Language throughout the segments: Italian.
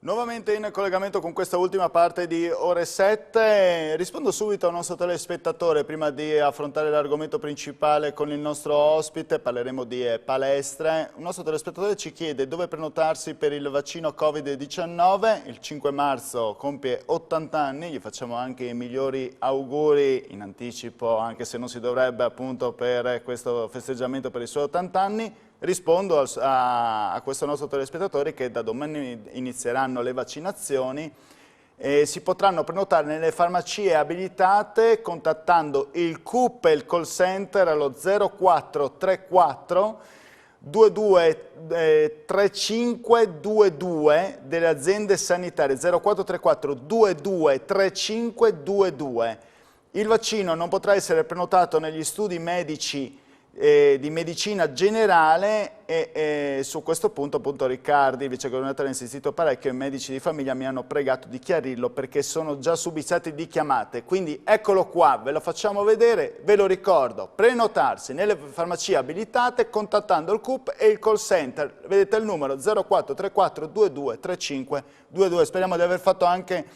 Nuovamente in collegamento con questa ultima parte di Ore 7, rispondo subito al nostro telespettatore prima di affrontare l'argomento principale con il nostro ospite, parleremo di palestre. Un nostro telespettatore ci chiede dove prenotarsi per il vaccino Covid-19, il 5 marzo compie 80 anni, gli facciamo anche i migliori auguri in anticipo, anche se non si dovrebbe appunto per questo festeggiamento per i suoi 80 anni. Rispondo a questo nostro telespettatore che da domani inizieranno le vaccinazioni e si potranno prenotare nelle farmacie abilitate contattando il CUP e il call center allo 0434 223522 delle aziende sanitarie, 0434 223522. Il vaccino non potrà essere prenotato negli studi medici di medicina generale e su questo punto appunto Riccardi, vicegovernatore, ha insistito parecchio e i medici di famiglia mi hanno pregato di chiarirlo perché sono già subissati di chiamate, quindi eccolo qua, ve lo facciamo vedere, ve lo ricordo, prenotarsi nelle farmacie abilitate contattando il CUP e il call center, vedete il numero 0434 223522, speriamo di aver fatto anche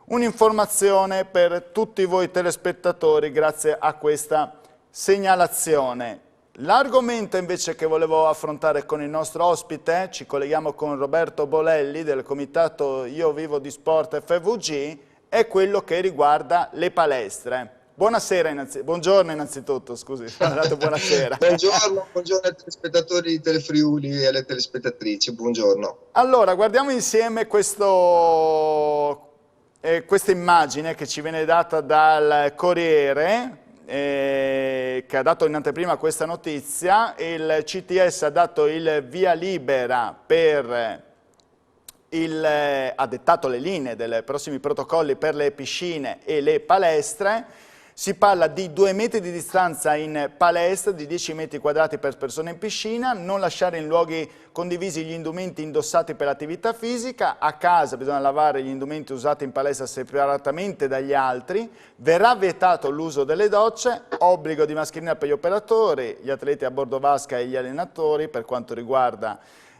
un'informazione per tutti voi telespettatori grazie a questa segnalazione. L'argomento invece che volevo affrontare con il nostro ospite, ci colleghiamo con Roberto Bolelli del comitato Io Vivo di Sport FVG, è quello che riguarda le palestre. Buonasera, buongiorno innanzitutto, scusi, buonasera. Buongiorno ai telespettatori di Telefriuli e alle telespettatrici, buongiorno. Allora, guardiamo insieme questa immagine che ci viene data dal Corriere, che ha dato in anteprima questa notizia. Il CTS ha dato il via libera ha dettato le linee dei prossimi protocolli per le piscine e le palestre. Si parla di 2 metri di distanza in palestra, di 10 metri quadrati per persona in piscina, non lasciare in luoghi condivisi gli indumenti indossati per l'attività fisica, a casa bisogna lavare gli indumenti usati in palestra separatamente dagli altri, verrà vietato l'uso delle docce, obbligo di mascherina per gli operatori, gli atleti a bordo vasca e gli allenatori per quanto riguarda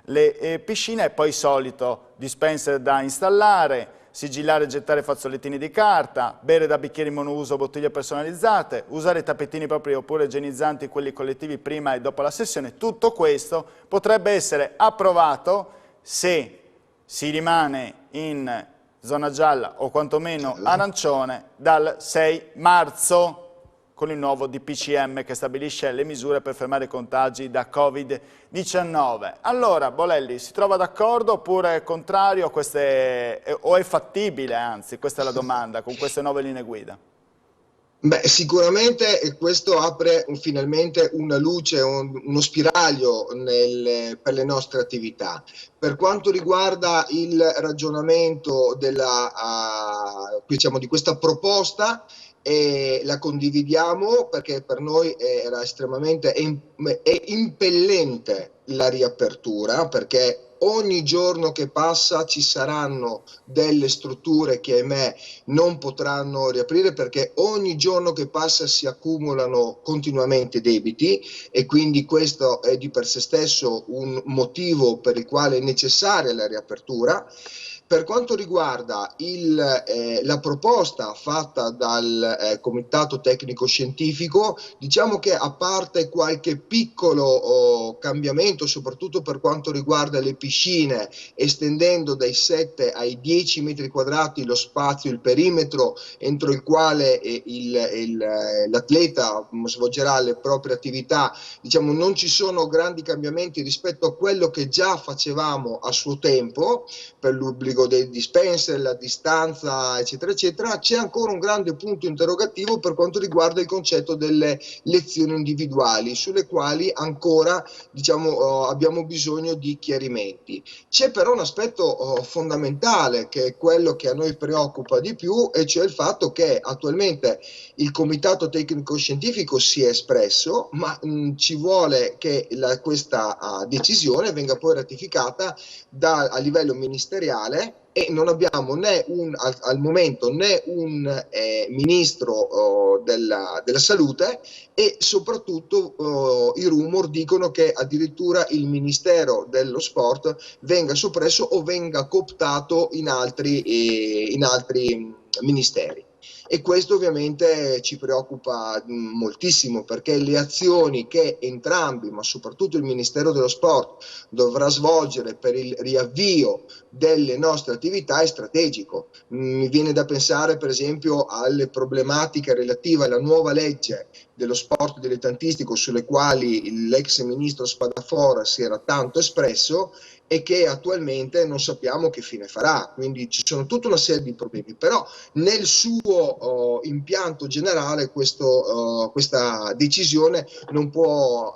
le piscine, e poi solito dispenser da installare, sigillare e gettare fazzolettini di carta, bere da bicchieri monouso o bottiglie personalizzate, usare i tappetini propri oppure igienizzanti, quelli collettivi prima e dopo la sessione. Tutto questo potrebbe essere approvato se si rimane in zona gialla o quantomeno arancione dal 6 marzo con il nuovo DPCM che stabilisce le misure per fermare i contagi da Covid-19. Allora, Bolelli, si trova d'accordo oppure è contrario a queste, o è fattibile, anzi, questa è la domanda, con queste nuove linee guida? Beh, sicuramente questo apre finalmente una luce, uno spiraglio per le nostre attività. Per quanto riguarda il ragionamento diciamo, di questa proposta, la condividiamo perché per noi era estremamente impellente la riapertura, perché ogni giorno che passa ci saranno delle strutture che ahimè non potranno riaprire, perché ogni giorno che passa si accumulano continuamente debiti e quindi questo è di per sé stesso un motivo per il quale è necessaria la riapertura. Per quanto riguarda la proposta fatta dal Comitato Tecnico Scientifico, diciamo che a parte qualche piccolo cambiamento, soprattutto per quanto riguarda le piscine, estendendo dai 7 ai 10 metri quadrati lo spazio, il perimetro entro il quale l'atleta svolgerà le proprie attività, diciamo non ci sono grandi cambiamenti rispetto a quello che già facevamo a suo tempo per l'obbligo dei dispenser, la distanza, eccetera, eccetera. C'è ancora un grande punto interrogativo per quanto riguarda il concetto delle lezioni individuali, sulle quali ancora, diciamo, abbiamo bisogno di chiarimenti. C'è però un aspetto fondamentale, che è quello che a noi preoccupa di più, e cioè il fatto che attualmente il Comitato Tecnico Scientifico si è espresso, ma ci vuole che questa decisione venga poi ratificata a livello ministeriale e non abbiamo né al momento né un ministro della salute, e soprattutto i rumor dicono che addirittura il Ministero dello Sport venga soppresso o venga cooptato in altri ministeri. E questo ovviamente ci preoccupa moltissimo, perché le azioni che entrambi, ma soprattutto il Ministero dello Sport, dovrà svolgere per il riavvio delle nostre attività è strategico. Mi viene da pensare per esempio alle problematiche relative alla nuova legge dello sport dilettantistico, sulle quali l'ex ministro Spadafora si era tanto espresso e che attualmente non sappiamo che fine farà. Quindi ci sono tutta una serie di problemi, però nel suo impianto generale questa decisione non può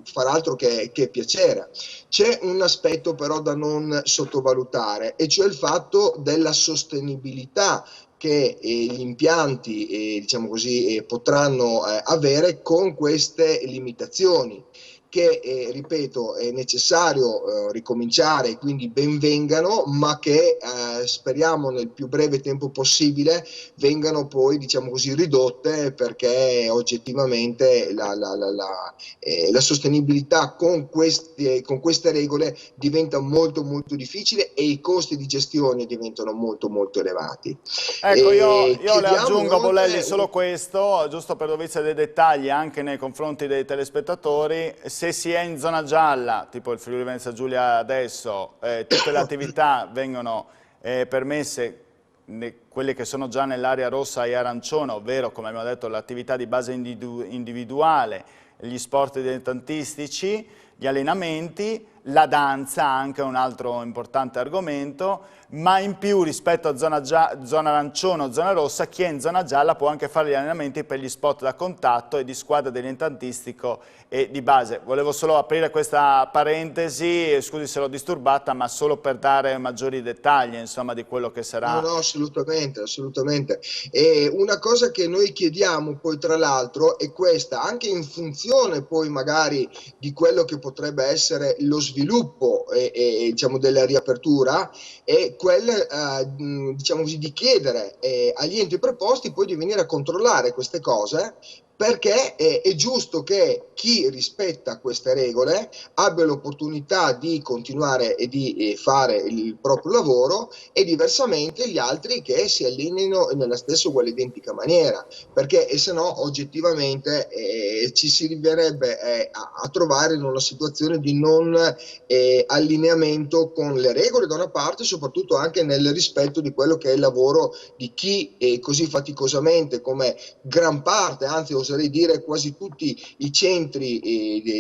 far altro che piacere. C'è un aspetto però da non sottovalutare, e cioè il fatto della sostenibilità che gli impianti diciamo così, potranno avere con queste limitazioni, che ripeto è necessario ricominciare, quindi ben vengano, ma che speriamo nel più breve tempo possibile vengano poi diciamo così ridotte, perché oggettivamente la sostenibilità con queste regole diventa molto molto difficile, e i costi di gestione diventano molto molto elevati. Ecco, io le Chiediamo aggiungo, Bolelli, inoltre solo questo, giusto per dovizia dei dettagli anche nei confronti dei telespettatori: se si è in zona gialla, tipo il Friuli Venezia Giulia adesso, tutte le attività vengono permesse, quelle che sono già nell'area rossa e arancione, ovvero, come abbiamo detto, l'attività di base individuale, gli sport dilettantistici, gli allenamenti, la danza anche è un altro importante argomento, ma in più rispetto a zona arancione o zona rossa, chi è in zona gialla può anche fare gli allenamenti per gli sport da contatto e di squadra dilettantistico e di base. Volevo solo aprire questa parentesi, scusi se l'ho disturbata, ma solo per dare maggiori dettagli, insomma, di quello che No, sarà. no, assolutamente, assolutamente. E una cosa che noi chiediamo poi tra l'altro è questa, anche in funzione poi magari di quello che potrebbe essere lo sviluppo diciamo della riapertura, è quella diciamo così, di chiedere agli enti preposti poi di venire a controllare queste cose, perché è giusto che chi rispetta queste regole abbia l'opportunità di continuare e di fare il proprio lavoro, e diversamente gli altri che si allineino nella stessa uguale identica maniera, perché se no oggettivamente ci si arriverebbe a trovare in una situazione di non allineamento con le regole da una parte, soprattutto anche nel rispetto di quello che è il lavoro di chi così faticosamente, come gran parte, anzi oserei dire quasi tutti i centri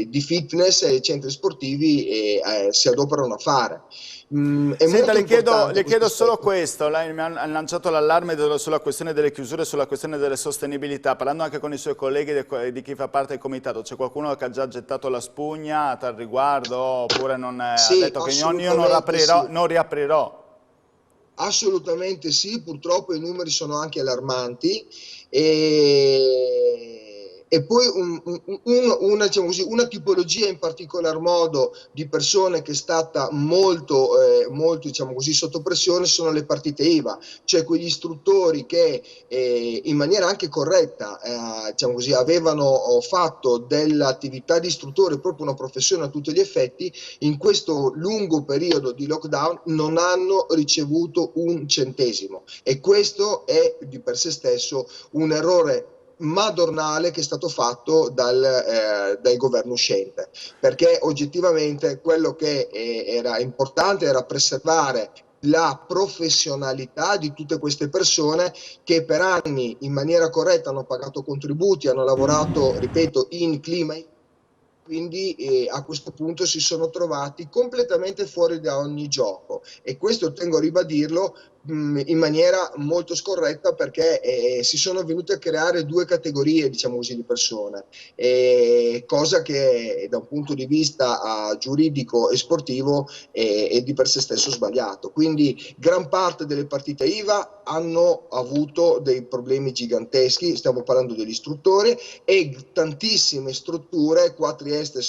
di fitness e i centri sportivi si adoperano a fare. È Senta, molto importante le questo chiedo solo aspetto. questo: lei mi ha lanciato l'allarme sulla questione delle chiusure, sulla questione delle sostenibilità, parlando anche con i suoi colleghi di chi fa parte del comitato. C'è qualcuno che ha già gettato la spugna a tal riguardo, oppure ha Sì, detto che io assolutamente sì. non riaprirò? Assolutamente sì, purtroppo i numeri sono anche allarmanti, e poi diciamo così, una tipologia in particolar modo di persone che è stata molto diciamo così, sotto pressione sono le partite IVA, cioè quegli istruttori che in maniera anche corretta diciamo così, avevano fatto dell'attività di istruttore proprio una professione a tutti gli effetti. In questo lungo periodo di lockdown non hanno ricevuto un centesimo, e questo è di per sé stesso un errore madornale che è stato fatto dal governo uscente, perché oggettivamente quello che era importante era preservare la professionalità di tutte queste persone che per anni in maniera corretta hanno pagato contributi, hanno lavorato, ripeto, in clima, quindi a questo punto si sono trovati completamente fuori da ogni gioco, e questo tengo a ribadirlo, in maniera molto scorretta, perché si sono venute a creare due categorie, diciamo così, di persone, cosa che da un punto di vista giuridico e sportivo è di per sé stesso sbagliato. Quindi gran parte delle partite IVA hanno avuto dei problemi giganteschi, stiamo parlando degli istruttori, e tantissime strutture, qua a Trieste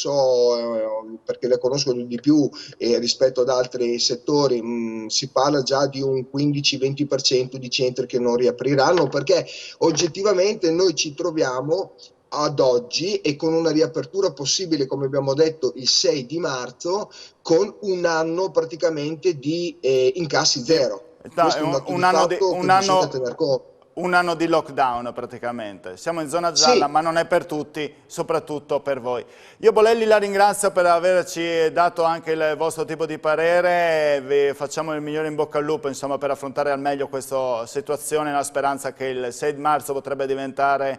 perché le conosco di più rispetto ad altri settori, si parla già di un 15-20% di centri che non riapriranno, perché oggettivamente noi ci troviamo ad oggi, e con una riapertura possibile, come abbiamo detto, il 6 di marzo, con un anno praticamente di incassi Sì. zero. No, Questo è un dato di fatto che bisogna tener conto. Un anno di lockdown praticamente. Siamo in zona gialla, Sì, ma non è per tutti, soprattutto per voi. Io Bolelli la ringrazio per averci dato anche il vostro tipo di parere, vi facciamo il migliore in bocca al lupo, insomma, per affrontare al meglio questa situazione, nella speranza che il 6 marzo potrebbe diventare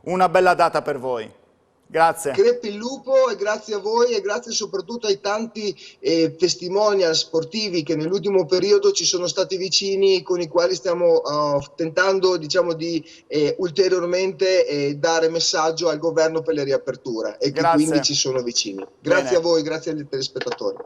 una bella data per voi. Grazie. crepi il lupo, e grazie a voi, e grazie soprattutto ai tanti testimonial sportivi che nell'ultimo periodo ci sono stati vicini, con i quali stiamo tentando, diciamo, di ulteriormente dare messaggio al governo per le riaperture, e che quindi Grazie. ci sono vicini. Grazie a Bene. voi, grazie ai telespettatori.